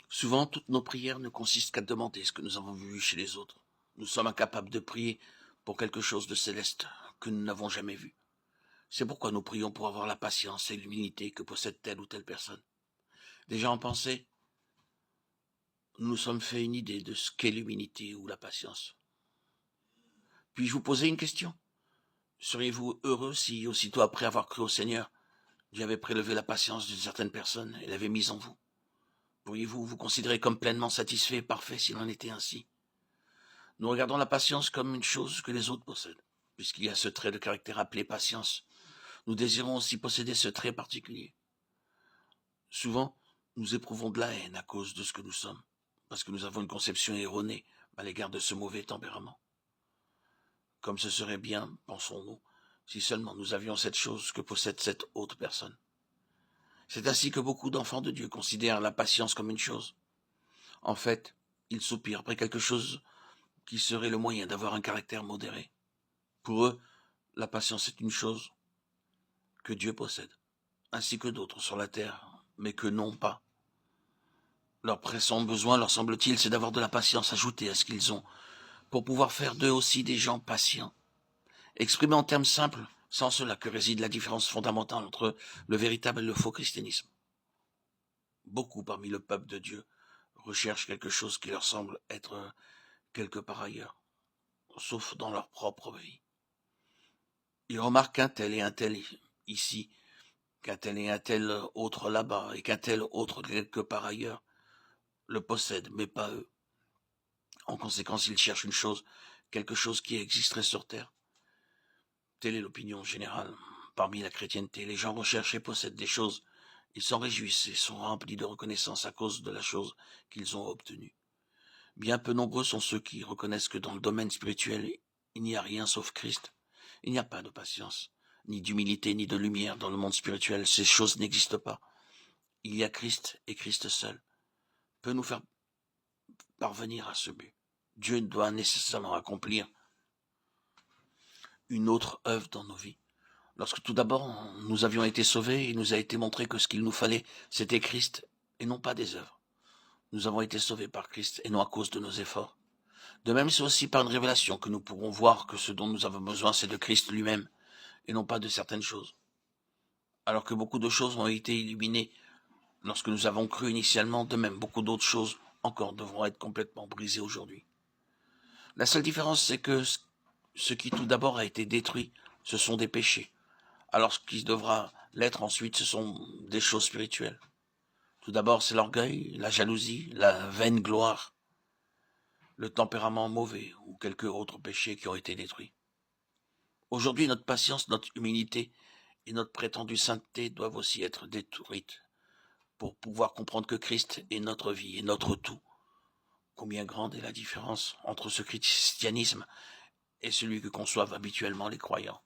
Souvent, toutes nos prières ne consistent qu'à demander ce que nous avons vu chez les autres. Nous sommes incapables de prier pour quelque chose de céleste que nous n'avons jamais vu. C'est pourquoi nous prions pour avoir la patience et l'humilité que possède telle ou telle personne. Déjà en pensée, nous nous sommes fait une idée de ce qu'est l'humilité ou la patience. Puis-je vous poser une question? Seriez-vous heureux si, aussitôt après avoir cru au Seigneur, Dieu avait prélevé la patience d'une certaine personne et l'avait mise en vous? Pourriez-vous vous considérer comme pleinement satisfait et parfait s'il en était ainsi? Nous regardons la patience comme une chose que les autres possèdent, puisqu'il y a ce trait de caractère appelé patience. Nous désirons aussi posséder ce trait particulier. Souvent, nous éprouvons de la haine à cause de ce que nous sommes, parce que nous avons une conception erronée à l'égard de ce mauvais tempérament. Comme ce serait bien, pensons-nous, si seulement nous avions cette chose que possède cette autre personne. C'est ainsi que beaucoup d'enfants de Dieu considèrent la patience comme une chose. En fait, ils soupirent après quelque chose qui serait le moyen d'avoir un caractère modéré. Pour eux, la patience est une chose que Dieu possède, ainsi que d'autres sur la terre, mais que non pas. Leur pressant besoin, leur semble-t-il, c'est d'avoir de la patience ajoutée à ce qu'ils ont, pour pouvoir faire d'eux aussi des gens patients. Exprimé en termes simples, sans cela que réside la différence fondamentale entre le véritable et le faux christianisme. Beaucoup parmi le peuple de Dieu recherchent quelque chose qui leur semble être quelque part ailleurs, sauf dans leur propre vie. Ils remarquent qu'un tel et un tel ici, qu'un tel et un tel autre là-bas, et qu'un tel autre quelque part ailleurs, le possèdent, mais pas eux. En conséquence, ils cherchent une chose, quelque chose qui existerait sur terre. Telle est l'opinion générale. Parmi la chrétienté, les gens recherchent et possèdent des choses. Ils s'en réjouissent et sont remplis de reconnaissance à cause de la chose qu'ils ont obtenue. Bien peu nombreux sont ceux qui reconnaissent que dans le domaine spirituel, il n'y a rien sauf Christ. Il n'y a pas de patience, ni d'humilité, ni de lumière dans le monde spirituel. Ces choses n'existent pas. Il y a Christ et Christ seul peut nous faire parvenir à ce but. Dieu doit nécessairement accomplir une autre œuvre dans nos vies. Lorsque tout d'abord nous avions été sauvés, il nous a été montré que ce qu'il nous fallait, c'était Christ et non pas des œuvres. Nous avons été sauvés par Christ et non à cause de nos efforts. De même, c'est aussi par une révélation que nous pourrons voir que ce dont nous avons besoin, c'est de Christ lui-même et non pas de certaines choses. Alors que beaucoup de choses ont été illuminées lorsque nous avons cru initialement, de même beaucoup d'autres choses encore devront être complètement brisées aujourd'hui. La seule différence, c'est que ce qui tout d'abord a été détruit, ce sont des péchés. Alors ce qui devra l'être ensuite, ce sont des choses spirituelles. Tout d'abord, c'est l'orgueil, la jalousie, la vaine gloire, le tempérament mauvais ou quelques autres péchés qui ont été détruits. Aujourd'hui, notre patience, notre humilité et notre prétendue sainteté doivent aussi être détruites pour pouvoir comprendre que Christ est notre vie et notre tout. Combien grande est la différence entre ce christianisme et celui que conçoivent habituellement les croyants.